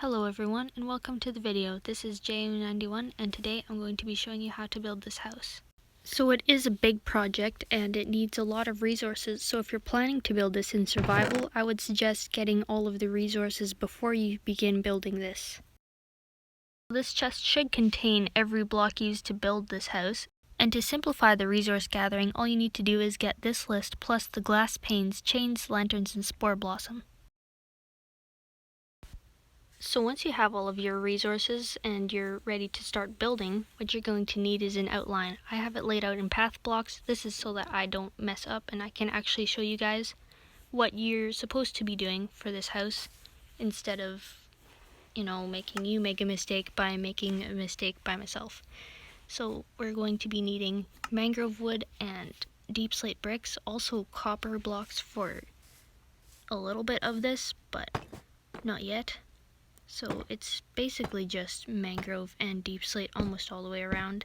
Hello everyone and welcome to the video. This is JU91 and today I'm going to be showing you how to build this house. So it is a big project and it needs a lot of resources, so if you're planning to build this in survival, I would suggest getting all of the resources before you begin building this. This chest should contain every block used to build this house, and to simplify the resource gathering, all you need to do is get this list plus the glass panes, chains, lanterns, and spore blossom. So once you have all of your resources and you're ready to start building, what you're going to need is an outline. I have it laid out in path blocks. This is so that I don't mess up and I can actually show you guys what you're supposed to be doing for this house instead of, making you make a mistake by making a mistake by myself. So we're going to be needing mangrove wood and deep slate bricks, also copper blocks for a little bit of this, but not yet. So it's basically just mangrove and deep slate almost all the way around.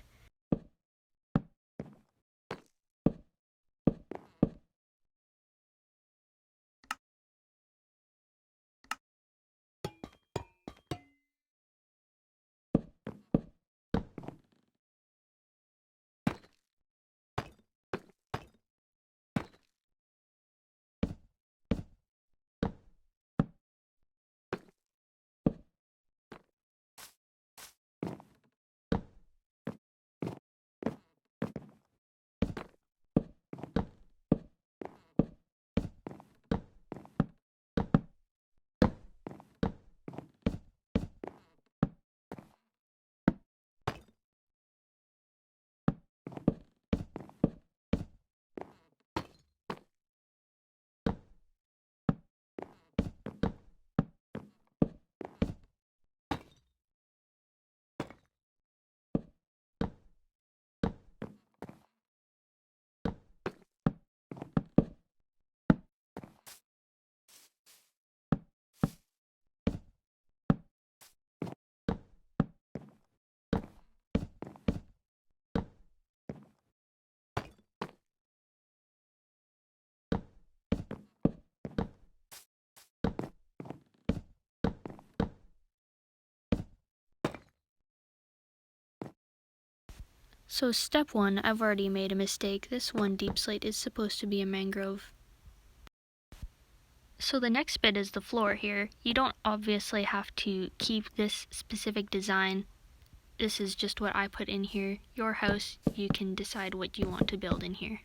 So step 1, I've already made a mistake. This one deep slate is supposed to be a mangrove. So the next bit is the floor here. You don't obviously have to keep this specific design. This is just what I put in here. Your house, you can decide what you want to build in here.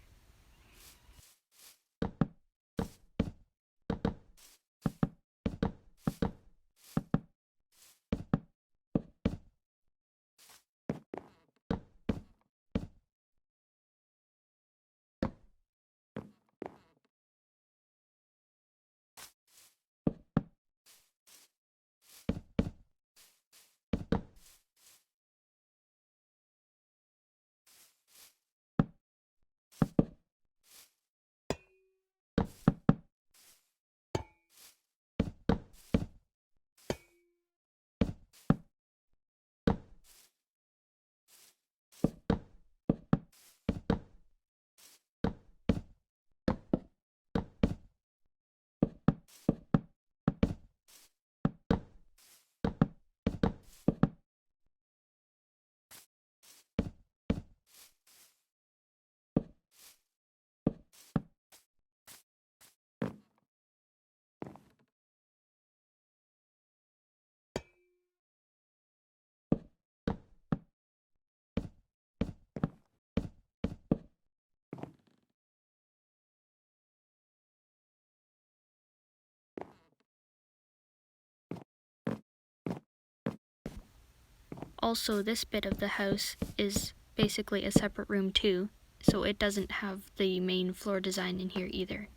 Also, this bit of the house is basically a separate room too, so it doesn't have the main floor design in here either.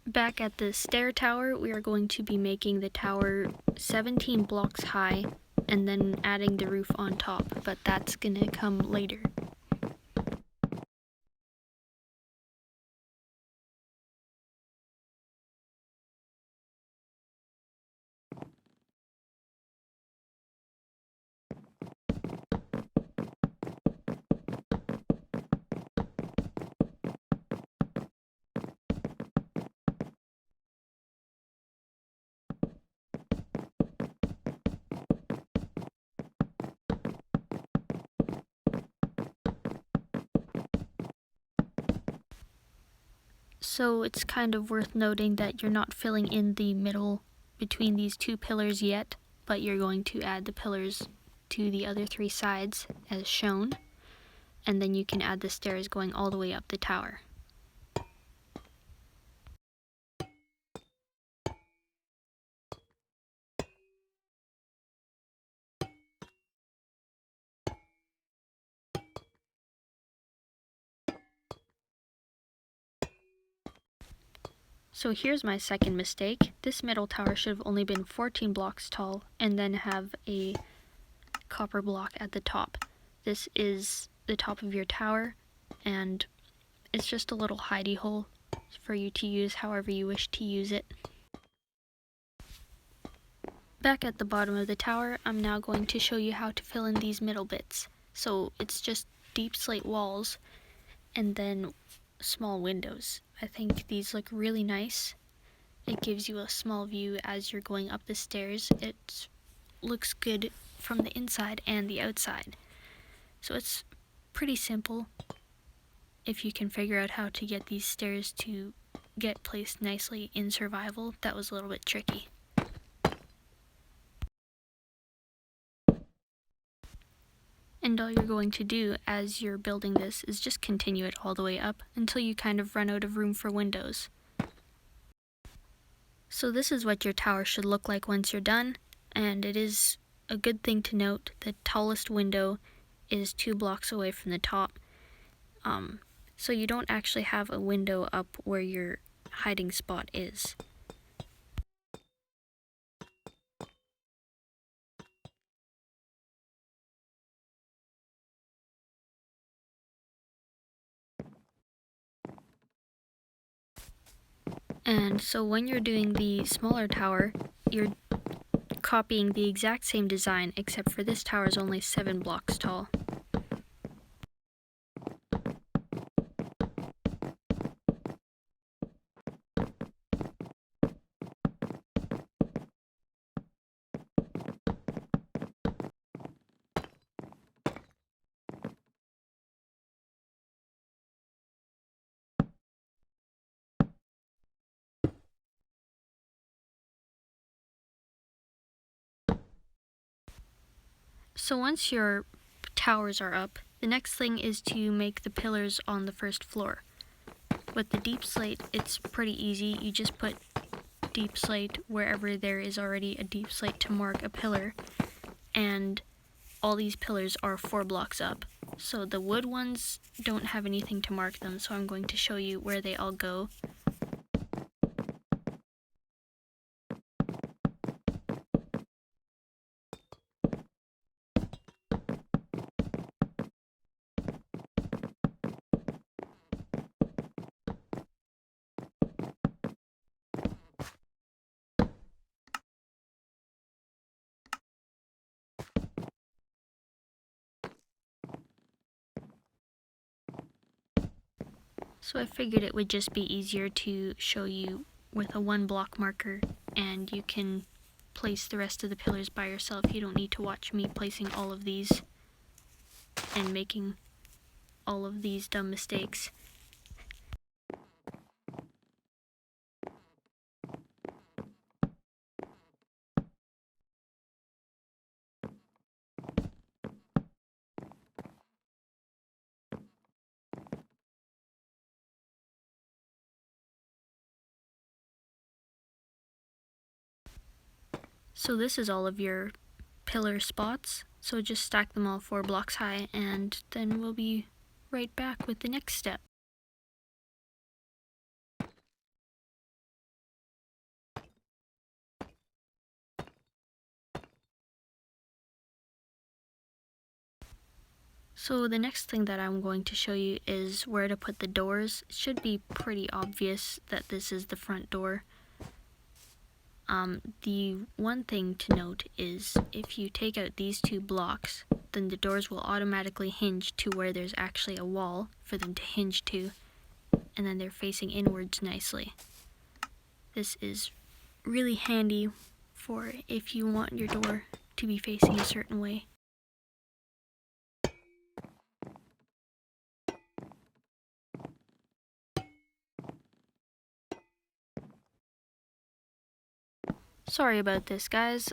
Back at the stair tower, we are going to be making the tower 17 blocks high and then adding the roof on top, but that's gonna come later. So it's kind of worth noting that you're not filling in the middle between these two pillars yet, but you're going to add the pillars to the other three sides as shown, and then you can add the stairs going all the way up the tower. So here's my second mistake. This middle tower should have only been 14 blocks tall and then have a copper block at the top. This is the top of your tower, and it's just a little hidey hole for you to use however you wish to use it. Back at the bottom of the tower, I'm now going to show you how to fill in these middle bits. So it's just deep slate walls and then small windows. I think these look really nice. It gives you a small view as you're going up the stairs. It looks good from the inside and the outside. So it's pretty simple if you can figure out how to get these stairs to get placed nicely in survival. That was a little bit tricky. And all you're going to do as you're building this is just continue it all the way up until you kind of run out of room for windows. So this is what your tower should look like once you're done, and it is a good thing to note the tallest window is 2 blocks away from the top. So you don't actually have a window up where your hiding spot is. And so when you're doing the smaller tower, you're copying the exact same design, except for this tower is only 7 blocks tall. So once your towers are up, the next thing is to make the pillars on the first floor. With the deep slate, it's pretty easy. You just put deep slate wherever there is already a deep slate to mark a pillar, and all these pillars are 4 blocks up. So the wood ones don't have anything to mark them, so I'm going to show you where they all go. So I figured it would just be easier to show you with a 1 block marker, and you can place the rest of the pillars by yourself. You don't need to watch me placing all of these and making all of these dumb mistakes. So this is all of your pillar spots, so just stack them all 4 blocks high, and then we'll be right back with the next step. So the next thing that I'm going to show you is where to put the doors. It should be pretty obvious that this is the front door. The one thing to note is if you take out these 2 blocks, then the doors will automatically hinge to where there's actually a wall for them to hinge to, and then they're facing inwards nicely. This is really handy for if you want your door to be facing a certain way. Sorry about this, guys.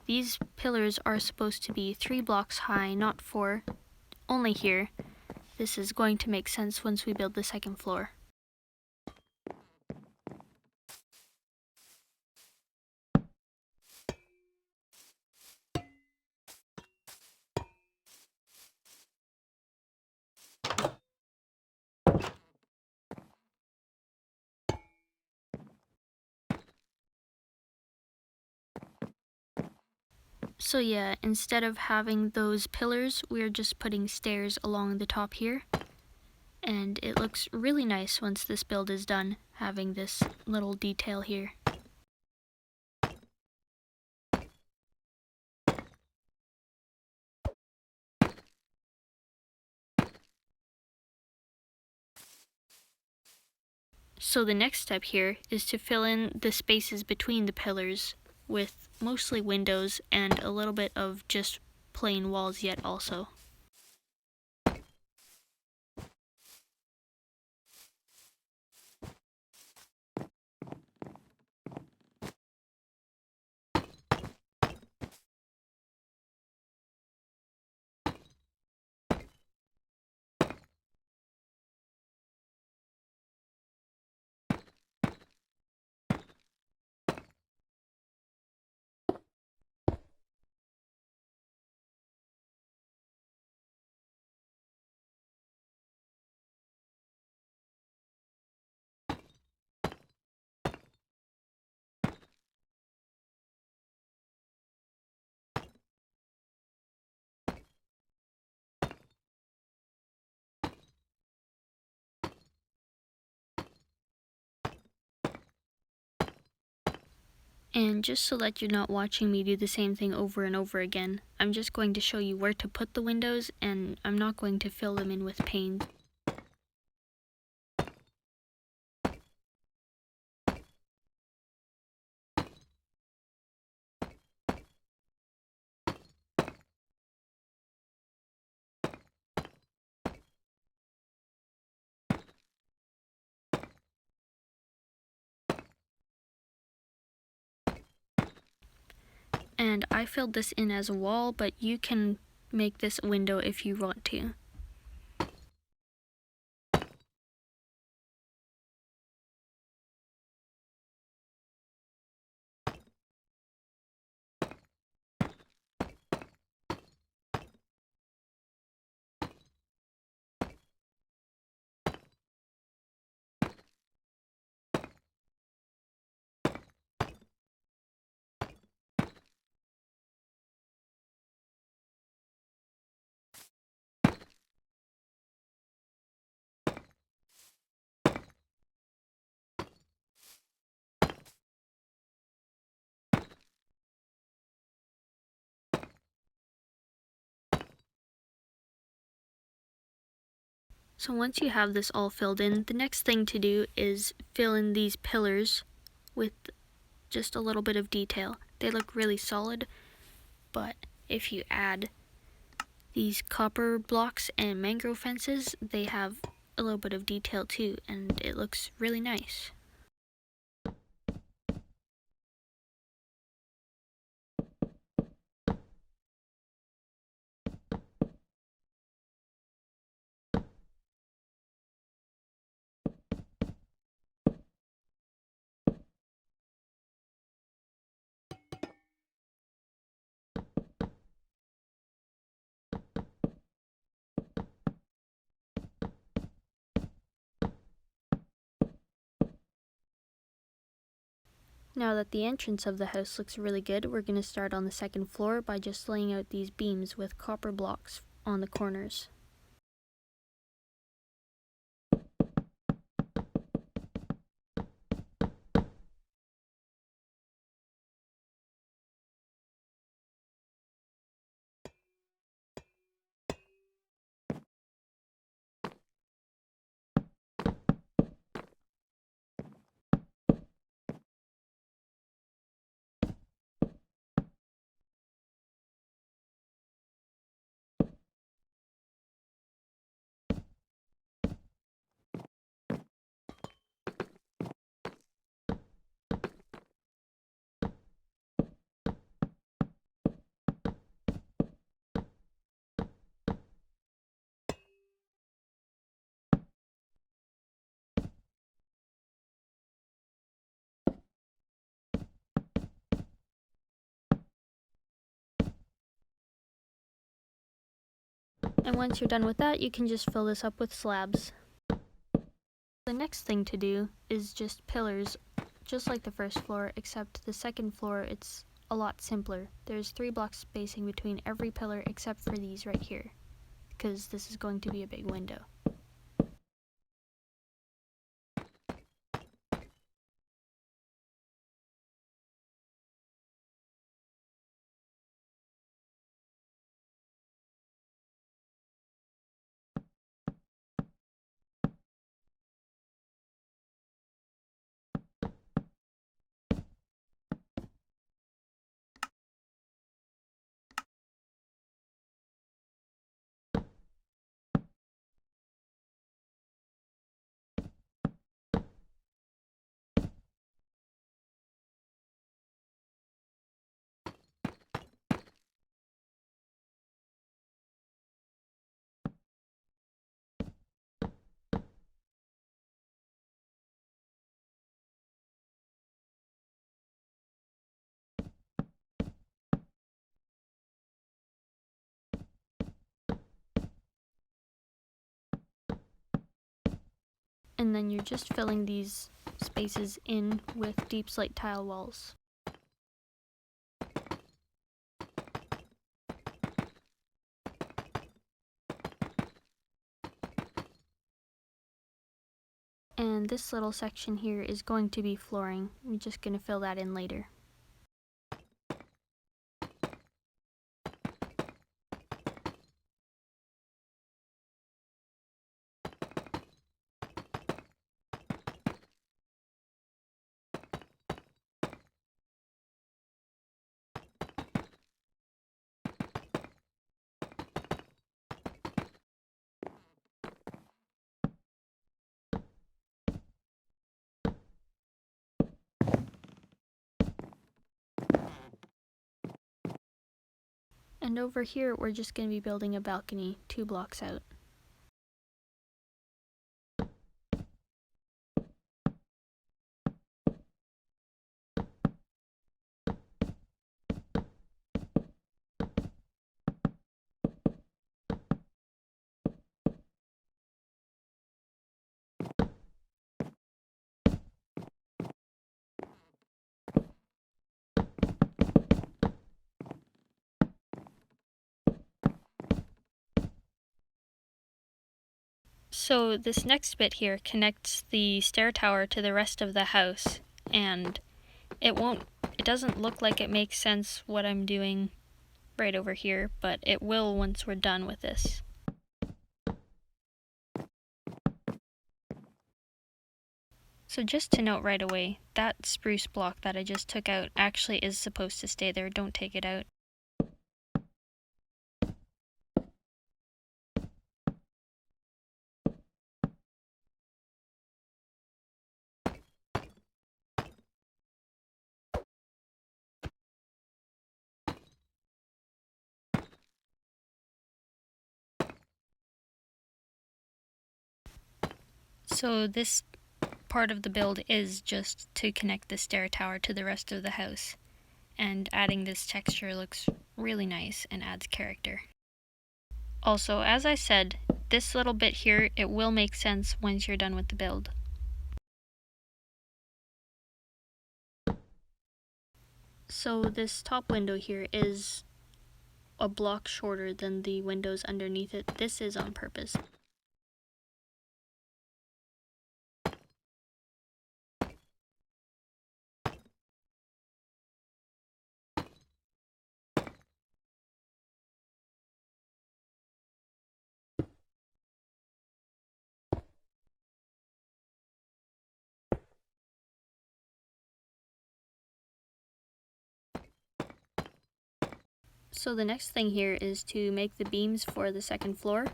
These pillars are supposed to be 3 blocks high, not 4. Only here. This is going to make sense once we build the second floor. So yeah, instead of having those pillars, we're just putting stairs along the top here. And it looks really nice once this build is done, having this little detail here. So the next step here is to fill in the spaces between the pillars with mostly windows and a little bit of just plain walls yet also. And just so that you're not watching me do the same thing over and over again, I'm just going to show you where to put the windows, and I'm not going to fill them in with paint. And I filled this in as a wall, but you can make this a window if you want to. So once you have this all filled in, the next thing to do is fill in these pillars with just a little bit of detail. They look really solid, but if you add these copper blocks and mangrove fences, they have a little bit of detail too, and it looks really nice. Now that the entrance of the house looks really good, we're going to start on the second floor by just laying out these beams with copper blocks on the corners. And once you're done with that, you can just fill this up with slabs. The next thing to do is just pillars, just like the first floor, except the second floor it's a lot simpler. There's 3 blocks spacing between every pillar except for these right here, because this is going to be a big window. And then you're just filling these spaces in with deep slate tile walls. And this little section here is going to be flooring. I'm just going to fill that in later. And over here, we're just going to be building a balcony 2 blocks out. So this next bit here connects the stair tower to the rest of the house, and it doesn't look like it makes sense what I'm doing right over here, but it will once we're done with this. So just to note right away, that spruce block that I just took out actually is supposed to stay there. Don't take it out. So this part of the build is just to connect the stair tower to the rest of the house, and adding this texture looks really nice and adds character. Also, as I said, this little bit here, it will make sense once you're done with the build. So this top window here is a block shorter than the windows underneath it. This is on purpose. So the next thing here is to make the beams for the second floor.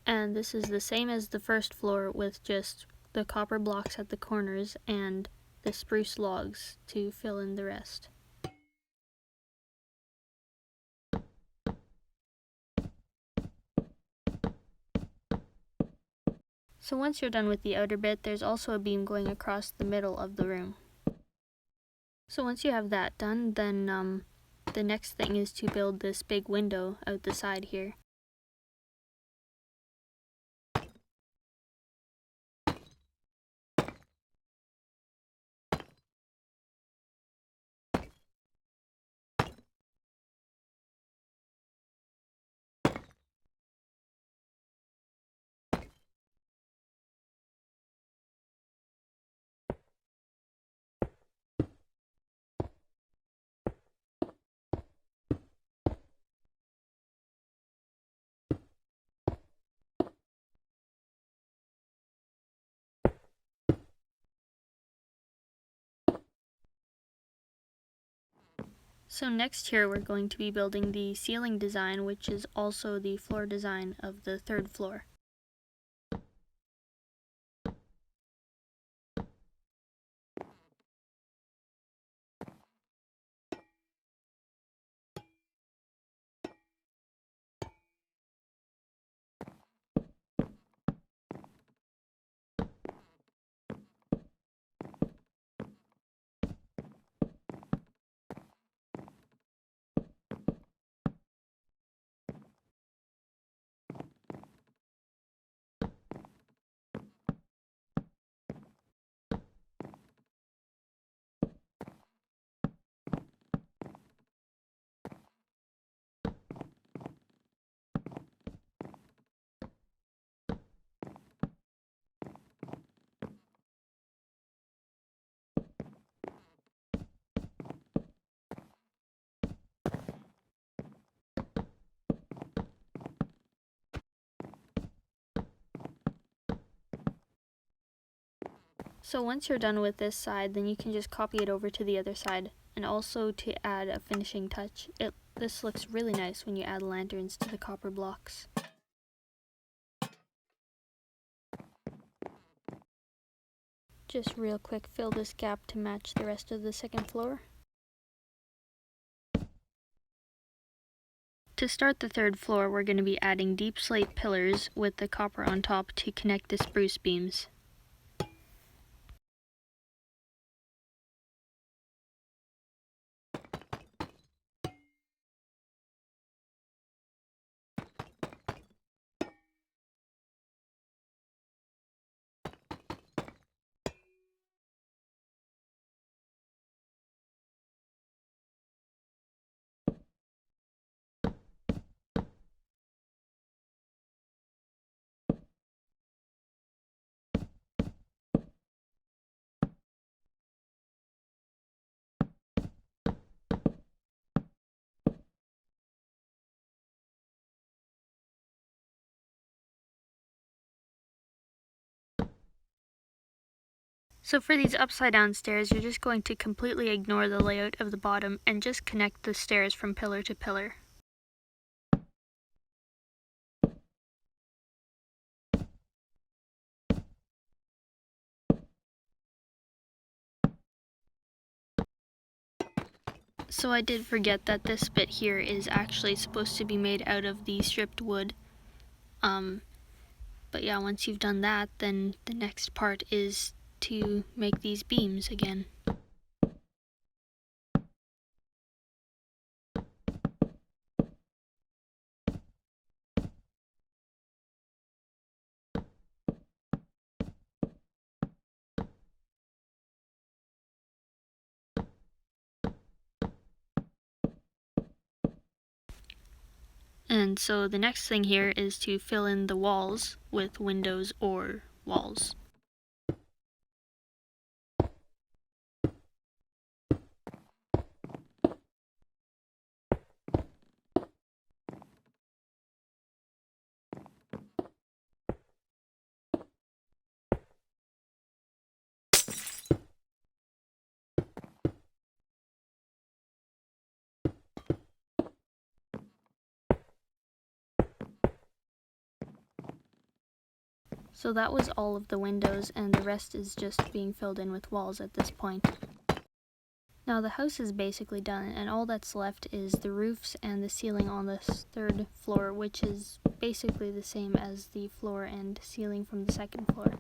And this is the same as the first floor with just the copper blocks at the corners and the spruce logs to fill in the rest. So once you're done with the outer bit, there's also a beam going across the middle of the room. So once you have that done, then the next thing is to build this big window out the side here. So next here we're going to be building the ceiling design, which is also the floor design of the third floor. So once you're done with this side, then you can just copy it over to the other side. And also to add a finishing touch, this looks really nice when you add lanterns to the copper blocks. Just real quick, fill this gap to match the rest of the second floor. To start the third floor, we're going to be adding deep slate pillars with the copper on top to connect the spruce beams. So for these upside down stairs, you're just going to completely ignore the layout of the bottom and just connect the stairs from pillar to pillar. So I did forget that this bit here is actually supposed to be made out of the stripped wood. But yeah, once you've done that, then the next part is to make these beams again. And so the next thing here is to fill in the walls with windows or walls. So that was all of the windows, and the rest is just being filled in with walls at this point. Now the house is basically done, and all that's left is the roofs and the ceiling on this third floor, which is basically the same as the floor and ceiling from the second floor.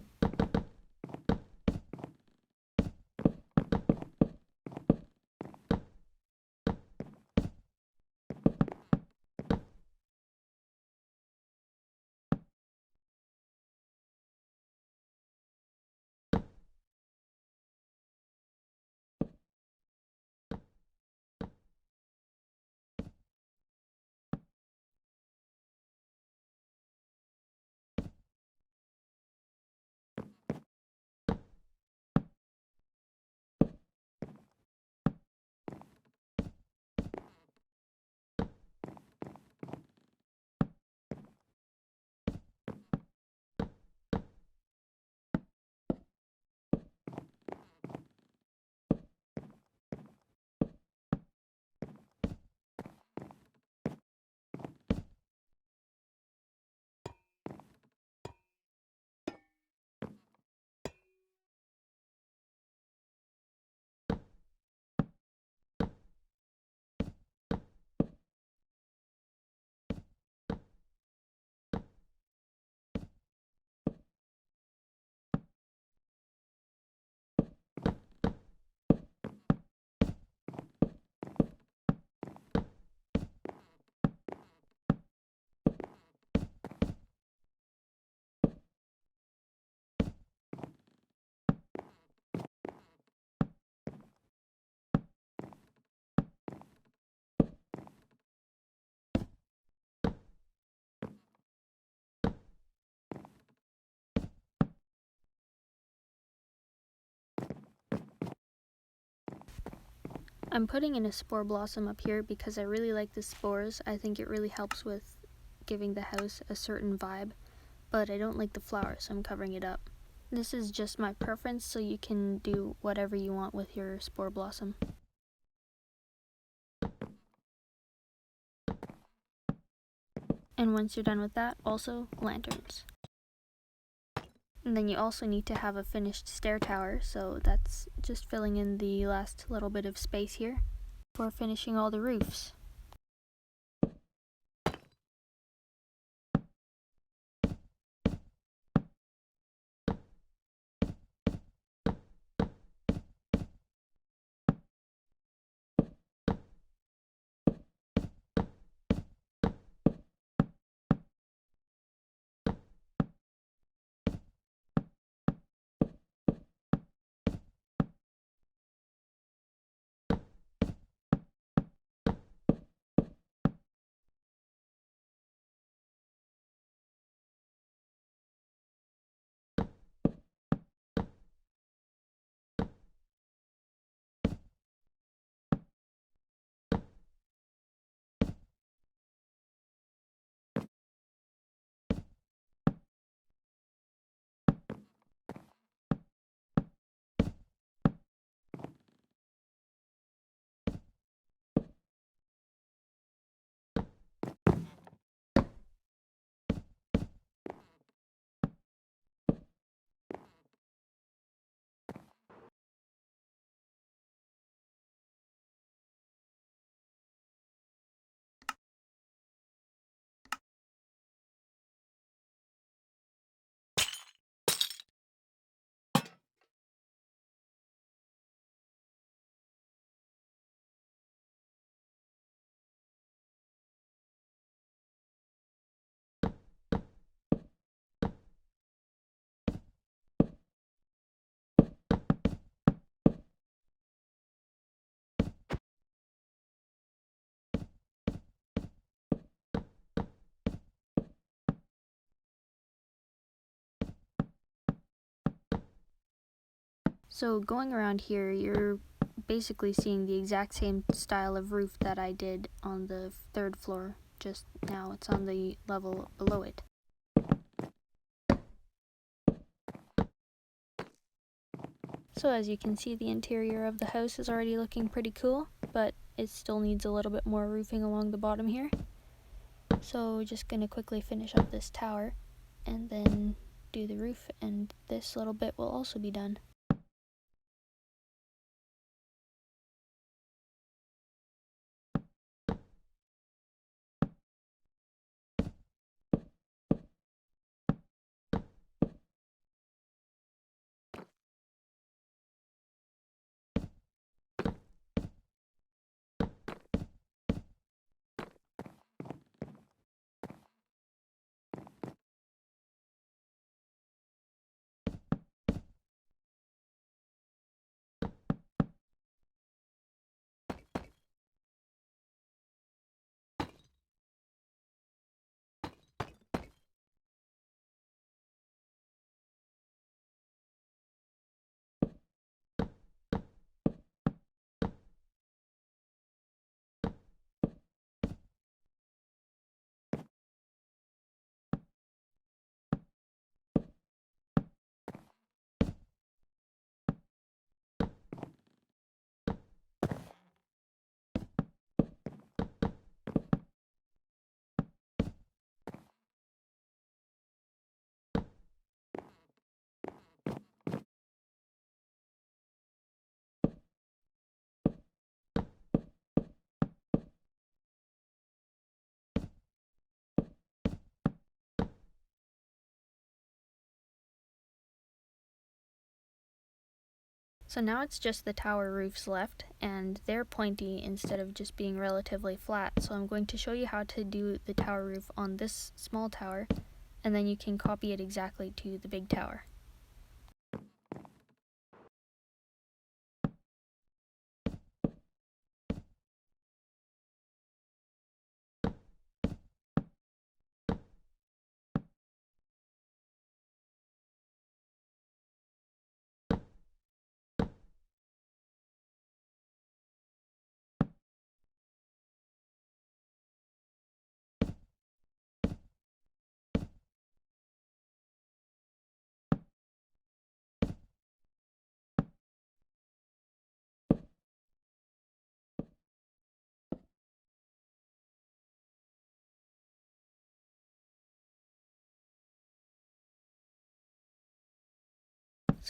I'm putting in a spore blossom up here because I really like the spores. I think it really helps with giving the house a certain vibe, but I don't like the flowers, so I'm covering it up. This is just my preference, so you can do whatever you want with your spore blossom. And once you're done with that, also lanterns. And then you also need to have a finished stair tower, so that's just filling in the last little bit of space here for finishing all the roofs. So going around here, you're basically seeing the exact same style of roof that I did on the third floor, just now it's on the level below it. So as you can see, the interior of the house is already looking pretty cool, but it still needs a little bit more roofing along the bottom here. So just gonna quickly finish up this tower and then do the roof, and this little bit will also be done. So now it's just the tower roofs left, and they're pointy instead of just being relatively flat. So I'm going to show you how to do the tower roof on this small tower, and then you can copy it exactly to the big tower.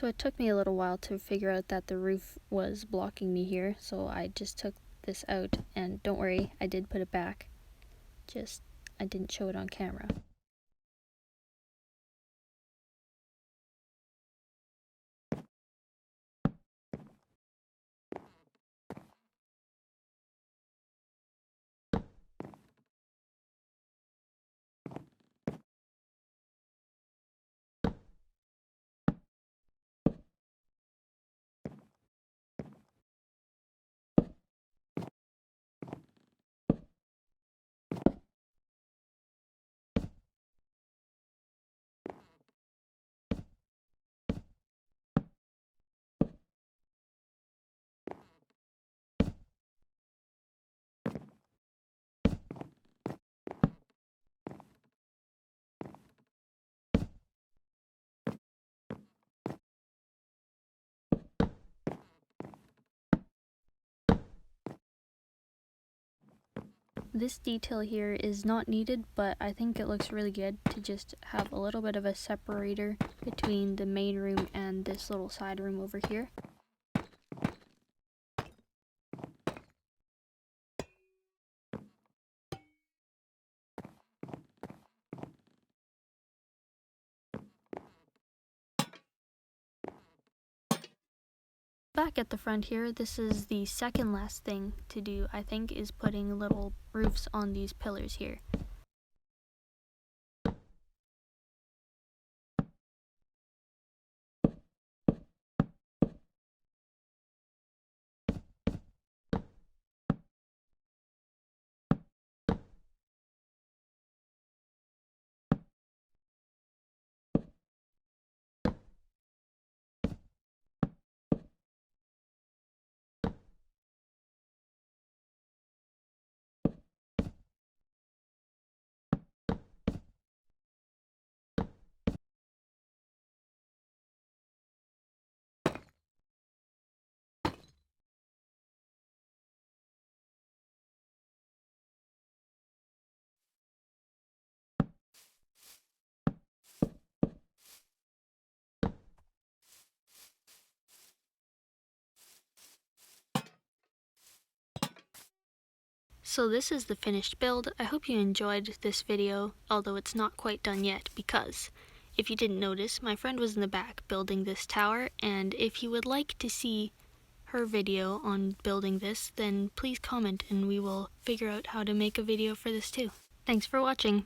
So it took me a little while to figure out that the roof was blocking me here, so I just took this out, and don't worry, I did put it back. Just, I didn't show it on camera. This detail here is not needed, but I think it looks really good to just have a little bit of a separator between the main room and this little side room over here. Back at the front here, this is the second last thing to do, I think, is putting little roofs on these pillars here. So this is the finished build. I hope you enjoyed this video, although it's not quite done yet, because if you didn't notice, my friend was in the back building this tower, and if you would like to see her video on building this, then please comment and we will figure out how to make a video for this too. Thanks for watching!